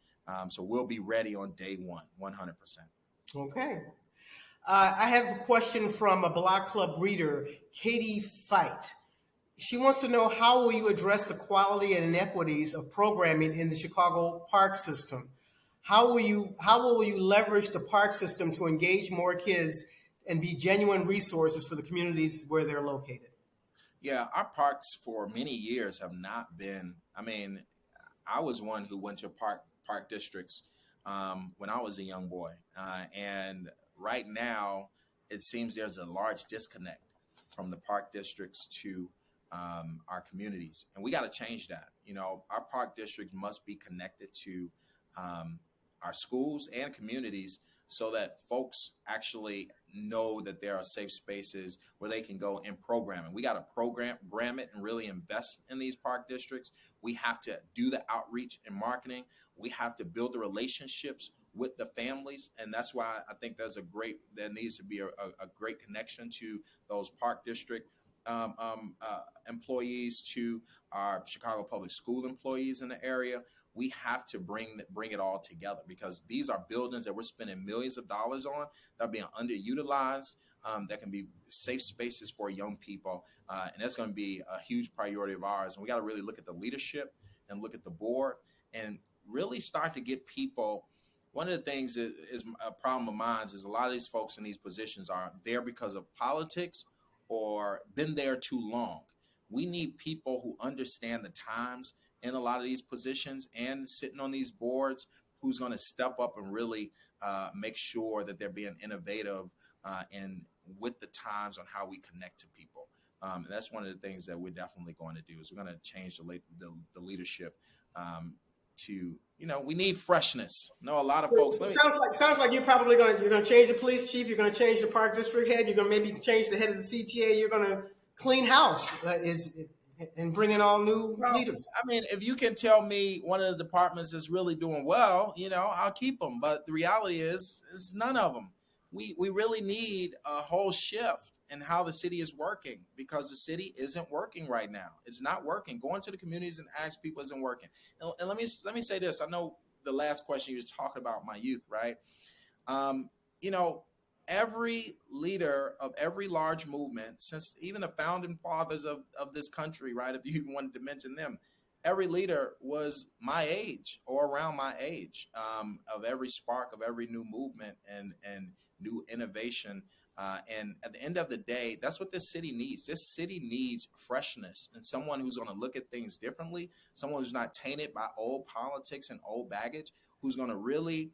So we'll be ready on day one, 100%. Okay. I have a question from a Block Club reader, Katie Fight. She wants to know, how will you address the quality and inequities of programming in the Chicago park system? How will you leverage the park system to engage more kids and be genuine resources for the communities where they're located? Yeah, our parks for many years have not been. I mean, I was one who went to park districts when I was a young boy, and right now it seems there's a large disconnect from the park districts to our communities, and we got to change that. Our park districts must be connected to um, our schools and communities, so that folks actually know that there are safe spaces where they can go and program. And we got to program it and really invest in these park districts. We have to do the outreach and marketing. We have to build the relationships with the families, and that's why I think there needs to be a great connection to those park district employees, to our Chicago public school employees in the area. We have to bring it all together, because these are buildings that we're spending millions of dollars on, that are being underutilized, that can be safe spaces for young people, and that's going to be a huge priority of ours. And we got to really look at the leadership and look at the board, and really start to get people. One of the things that is a problem of mine is a lot of these folks in these positions are there because of politics or been there too long. We need people who understand the times in a lot of these positions and sitting on these boards, who's going to step up and really make sure that they're being innovative and with the times on how we connect to people. And that's one of the things that we're definitely going to do, is we're going to change the leadership to, we need freshness. A lot of folks. Sounds like you're gonna change the police chief. You're gonna change the park district head. You're gonna maybe change the head of the CTA. You're gonna clean house and bring in all new Well, leaders. I mean, if you can tell me one of the departments is really doing well, I'll keep them. But the reality is none of them. We really need a whole shift in how the city is working, because the city isn't working right now. It's not working. Going to the communities and ask people isn't working. And let me say this. I know the last question you was talking about my youth, right? Um, you know, every leader of every large movement, since even the founding fathers of this country, right? If you even wanted to mention them, every leader was my age or around my age, of every spark of every new movement and new innovation. And at the end of the day, that's what this city needs. This city needs freshness, and someone who's going to look at things differently, someone who's not tainted by old politics and old baggage, who's going to really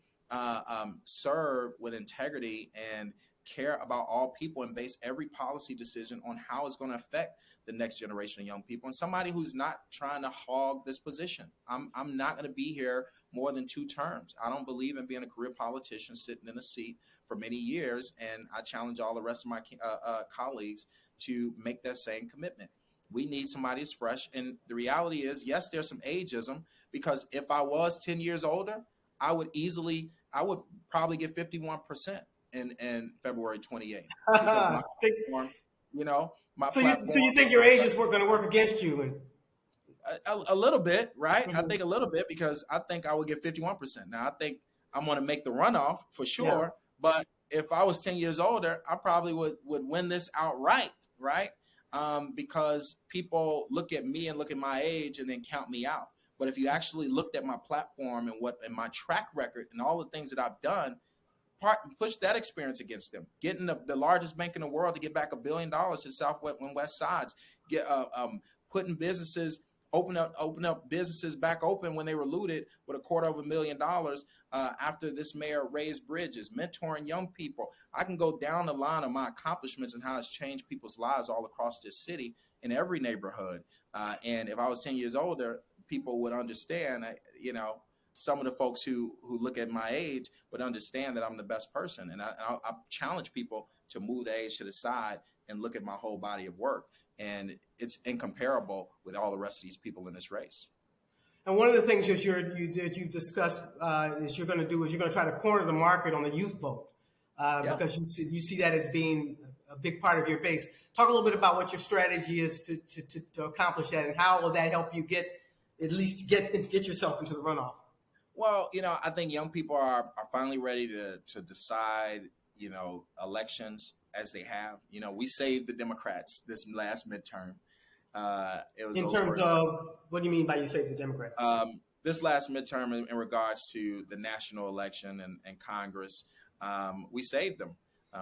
serve with integrity and care about all people, and base every policy decision on how it's going to affect the next generation of young people, and somebody who's not trying to hog this position. I'm not going to be here more than 2 terms. I don't believe in being a career politician sitting in a seat for many years, and I challenge all the rest of my colleagues to make that same commitment. We need somebody that's fresh. And the reality is, yes, there's some ageism, because if I was 10 years older, I would probably get 51% in February 28th, because my platform, my So you platform, think your age is going to work against you? And a little bit, right? I Mhm. think a little bit, because I think I would get 51%. Now, I think I'm going to make the runoff for Yeah. sure. But if I was 10 years older, I probably would win this outright, right? Because people look at me and look at my age and then count me out. But if you actually looked at my platform and my track record and all the things that I've done, push that experience against them. Getting the largest bank in the world to get back $1 billion to Southwest and West Sides, putting businesses, open up businesses back open when they were looted with $250,000 after this mayor raised bridges, mentoring young people. I can go down the line of my accomplishments and how it's changed people's lives all across this city in every neighborhood. And if I was 10 years older, people would understand, some of the folks who look at my age would understand that I'm the best person. And I challenge people to move the age to the side and look at my whole body of work. And it's incomparable with all the rest of these people in this race. And one of the things that you've discussed is you're going to try to corner the market on the youth vote Yeah. because you see that as being a big part of your base. Talk a little bit about what your strategy is to accomplish that, and how will that help you get yourself into the runoff? Well, I think young people are finally ready to decide, elections as they have. We saved the Democrats this last midterm. It was In those terms words. of, what do you mean by you save the Democrats? This last midterm, in regards to the national election and Congress, we saved them.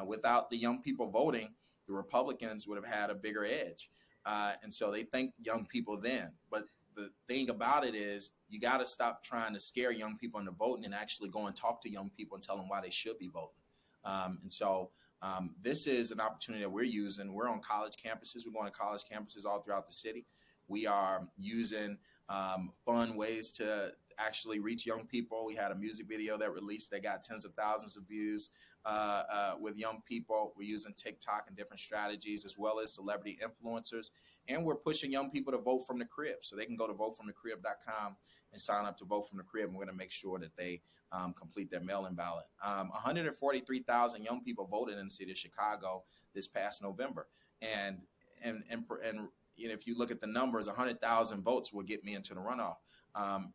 Without the young people voting, the Republicans would have had a bigger edge. And so they thanked young people then. But the thing about it is, you got to stop trying to scare young people into voting and actually go and talk to young people and tell them why they should be voting. This is an opportunity that we're using. We're on college campuses. We're going to college campuses all throughout the city. We are using fun ways to actually reach young people. We had a music video that released that got tens of thousands of views with young people. We're using TikTok and different strategies, as well as celebrity influencers. And we're pushing young people to vote from the crib. So they can go to votefromthecrib.com and sign up to vote from the crib. And we're going to make sure that they complete their mail-in ballot. 143,000 young people voted in the city of Chicago this past November. And if you look at the numbers, 100,000 votes will get me into the runoff.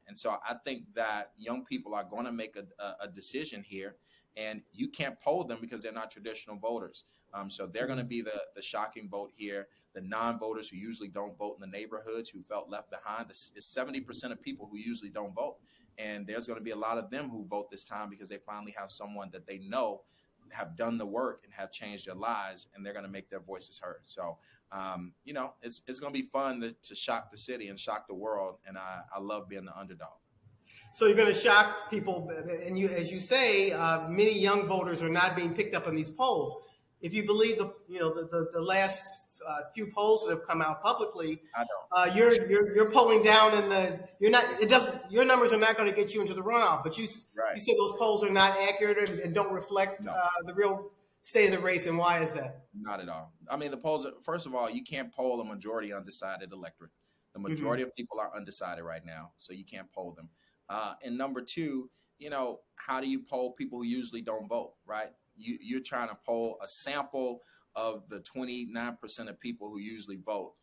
And so I think that young people are going to make a decision here, and you can't poll them because they're not traditional voters. So they're going to be the shocking vote here. The non-voters who usually don't vote in the neighborhoods, who felt left behind, is 70% of people who usually don't vote. And there's going to be a lot of them who vote this time because they finally have someone that they know have done the work and have changed their lives, and they're going to make their voices heard. So, it's going to be fun to shock the city and shock the world. And I love being the underdog. So you're going to shock people, and as you say, many young voters are not being picked up in these polls. If you believe the last few polls that have come out publicly, I don't. you're polling down your numbers are not going to get you into the runoff. But you Right. say those polls are not accurate and don't reflect No. the real state of the race. And why is that? Not at all. I mean, the polls, first of all, you can't poll a majority undecided electorate. The majority of people are undecided right now, so you can't poll them. And number two, how do you poll people who usually don't vote, right? You're trying to poll a sample of the 29% of people who usually vote.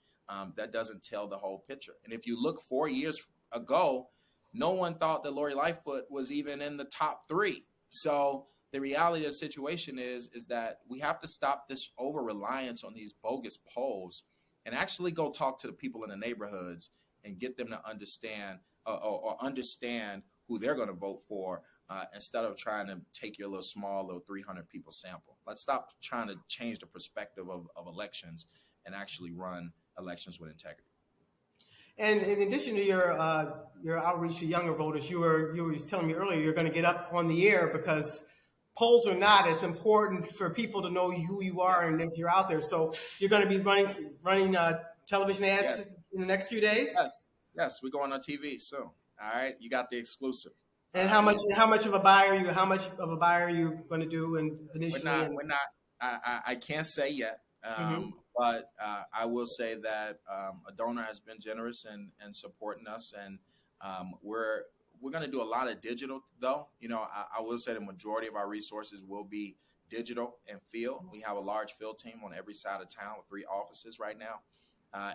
That doesn't tell the whole picture. And if you look 4 years ago, no one thought that Lori Lightfoot was even in the top 3. So the reality of the situation is that we have to stop this over-reliance on these bogus polls and actually go talk to the people in the neighborhoods and get them to understand or understand who they're going to vote for instead of trying to take your little 300 people sample. Let's stop trying to change the perspective of elections and actually run elections with integrity. And in addition to your outreach to younger voters, you were telling me earlier you're going to get up on the air because polls are not as important for people to know who you are and that you're out there. So you're going to be running television ads in the next few days. Yes, we're going on TV soon. All right, you got the exclusive. And how much of a buy are you going to do? And initially, we're not. I can't say yet. But I will say that a donor has been generous and supporting us, and we're going to do a lot of digital though. I will say the majority of our resources will be digital and field. We have a large field team on every side of town with 3 offices right now,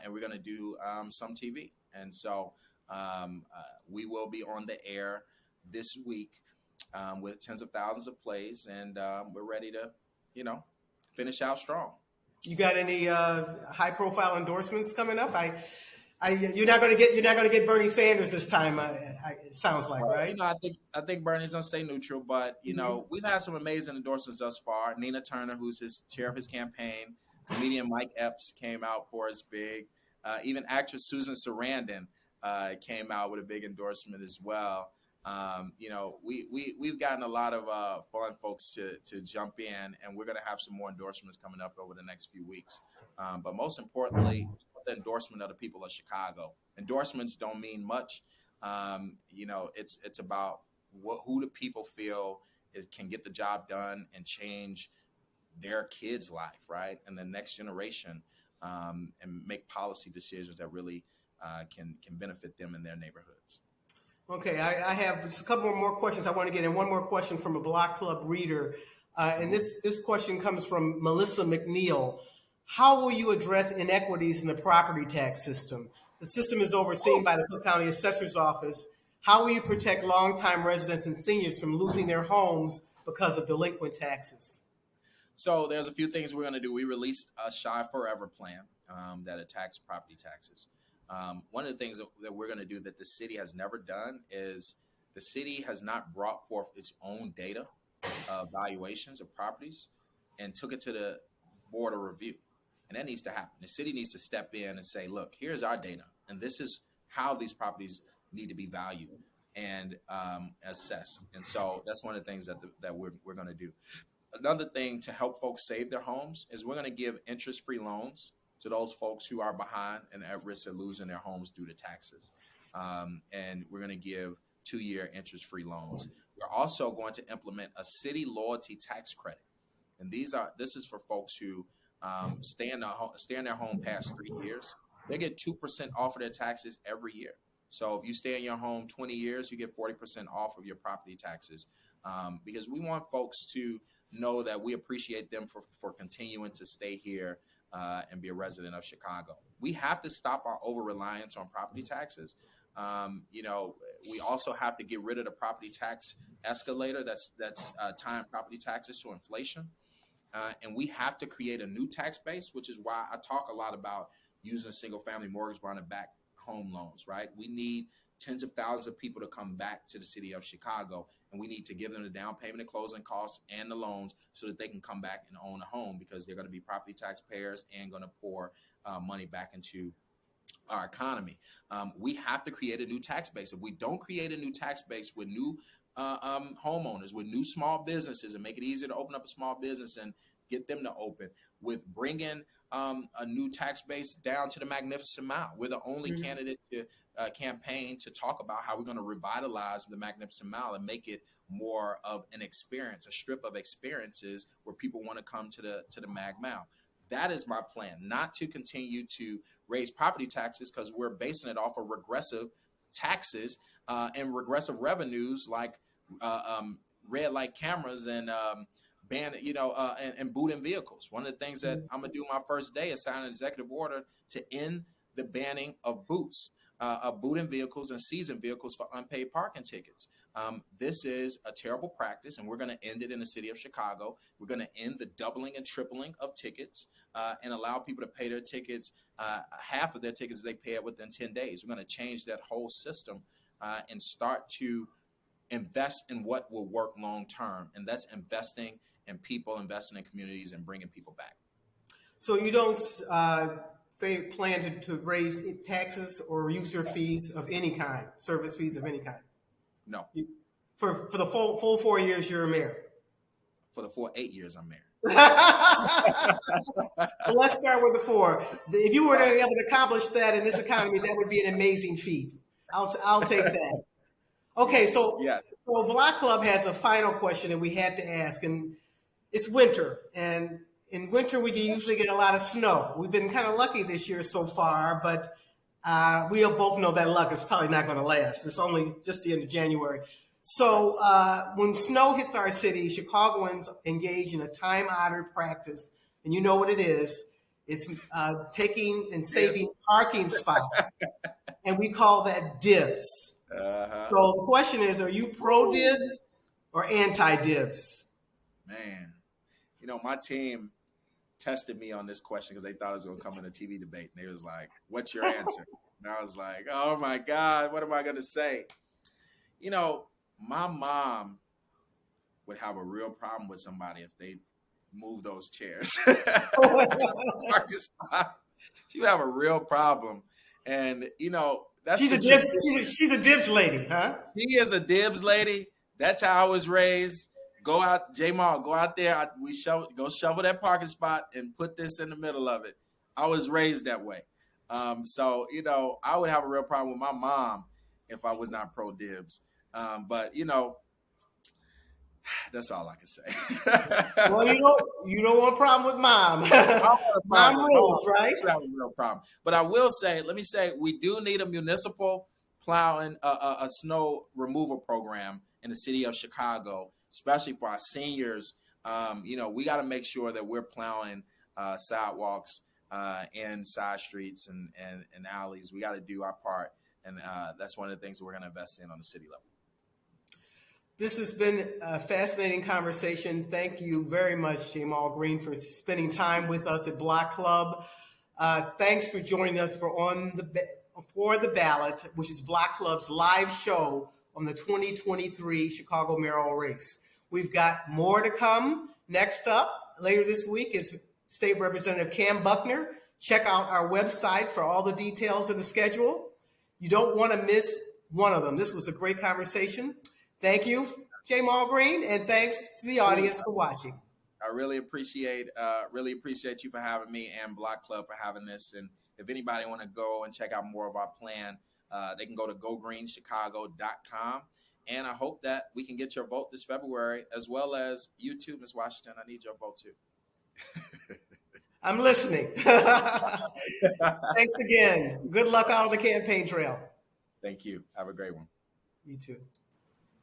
and we're going to do some TV. And so we will be on the air this week with tens of thousands of plays, and we're ready to, finish out strong. You got any high profile endorsements coming up? You're not going to get Bernie Sanders this time. It sounds like, Well, right? I think Bernie's gonna stay neutral, but we've had some amazing endorsements thus far. Nina Turner, who's his chair of his campaign, comedian Mike Epps came out for us big. Even actress Susan Sarandon came out with a big endorsement as well. We've gotten a lot of fun folks to jump in, and we're gonna have some more endorsements coming up over the next few weeks. But most importantly, the endorsement of the people of Chicago. Endorsements don't mean much. It's about who the people feel can get the job done and change their kids' life, right, and the next generation, and make policy decisions that really can benefit them in their neighborhoods. Okay, I have just a couple more questions I want to get in. One more question from a Block Club reader, and this question comes from Melissa McNeil. How will you address inequities in the property tax system? The system is overseen by the Cook County Assessor's Office. How will you protect longtime residents and seniors from losing their homes because of delinquent taxes? So there's a few things we're going to do. We released a Shy Forever plan that attacks property taxes. One of the things that we're going to do that the city has never done is the city has not brought forth its own data valuations of properties and took it to the board of review. And that needs to happen. The city needs to step in and say, look, here's our data, and this is how these properties need to be valued and assessed. And so that's one of the things that we're going to do. Another thing to help folks save their homes is we're going to give interest-free loans to those folks who are behind and at risk of losing their homes due to taxes. And we're going to give 2-year interest-free loans. We're also going to implement a city loyalty tax credit. And this is for folks who stay in their home past 3 years. They get 2% off of their taxes every year. So if you stay in your home 20 years, you get 40% off of your property taxes, because we want folks to know that we appreciate them for continuing to stay here and be a resident of Chicago. We have to stop our over-reliance on property taxes. We also have to get rid of the property tax escalator that's tying property taxes to inflation. And we have to create a new tax base, which is why I talk a lot about using single-family mortgage bond to back home loans, right? We need tens of thousands of people to come back to the city of Chicago, and we need to give them the down payment and closing costs and the loans so that they can come back and own a home, because they're going to be property taxpayers and going to pour money back into our economy. We have to create a new tax base. If we don't create a new tax base with new homeowners, with new small businesses, and make it easier to open up a small business and get them to open, with bringing a new tax base down to the Magnificent Mile. We're the only candidate to campaign to talk about how we're going to revitalize the Magnificent Mile and make it more of an experience, a strip of experiences where people want to come to the Mag Mile. That is my plan, not to continue to raise property taxes, because we're basing it off of regressive taxes and regressive revenues like red light cameras and and booting vehicles. One of the things that I'm gonna do my first day is sign an executive order to end the banning of booting vehicles and seizing vehicles for unpaid parking tickets. This is a terrible practice, and we're going to end it in the city of Chicago. We're going to end the doubling and tripling of tickets and allow people to pay their tickets, half of their tickets if they pay it within 10 days. We're going to change that whole system and start to invest in what will work long term, and that's investing in people, investing in communities, and bringing people back. So you don't plan to raise taxes or user fees of any kind, service fees of any kind? No. For the full 4 years you're a mayor? For the full 8 years I'm mayor. So let's start with the 4. If you were to be able to accomplish that in this economy, that would be an amazing feat. I'll take that. Okay, so Block Club has a final question that we have to ask, and it's winter, and in winter we usually get a lot of snow. We've been kind of lucky this year so far, but we both know that luck is probably not going to last. It's only just the end of January. So when snow hits our city, Chicagoans engage in a time-honored practice, and you know what it is. It's taking and saving parking spots, and we call that dibs. Uh-huh. So the question is, are you pro dibs or anti dibs? Man, my team tested me on this question because they thought it was going to come in a TV debate. And they was like, what's your answer? And I was like, oh my God, what am I going to say? My mom would have a real problem with somebody if they move those chairs. She would have a real problem. And, that's She's a dibs. She's a dibs lady, huh? She is a dibs lady. That's how I was raised. Go out, J-Mal, go out there. Go shovel that parking spot and put this in the middle of it. I was raised that way. So, I would have a real problem with my mom if I was not pro dibs. But, that's all I can say. Well, you don't want a problem with mom. Mom rules, right? That was a real problem. But I will say, let me say, we do need a municipal plowing, a snow removal program in the city of Chicago, especially for our seniors. We got to make sure that we're plowing sidewalks and side streets and alleys. We got to do our part. And that's one of the things that we're going to invest in on the city level. This has been a fascinating conversation. Thank you very much, Jamal Green, for spending time with us at Block Club. Thanks for joining us for the Ballot, which is Block Club's live show on the 2023 Chicago mayoral race. We've got more to come. Next up, later this week, is State Representative Cam Buckner. Check out our website for all the details of the schedule. You don't want to miss one of them. This was a great conversation. Thank you, Jamal Green, and thanks to the audience for watching. I really appreciate you for having me and Block Club for having this. And if anybody want to go and check out more of our plan, they can go to gogreenchicago.com. And I hope that we can get your vote this February, as well as you too, Ms. Washington. I need your vote too. I'm listening. Thanks again. Good luck out on the campaign trail. Thank you. Have a great one. You too.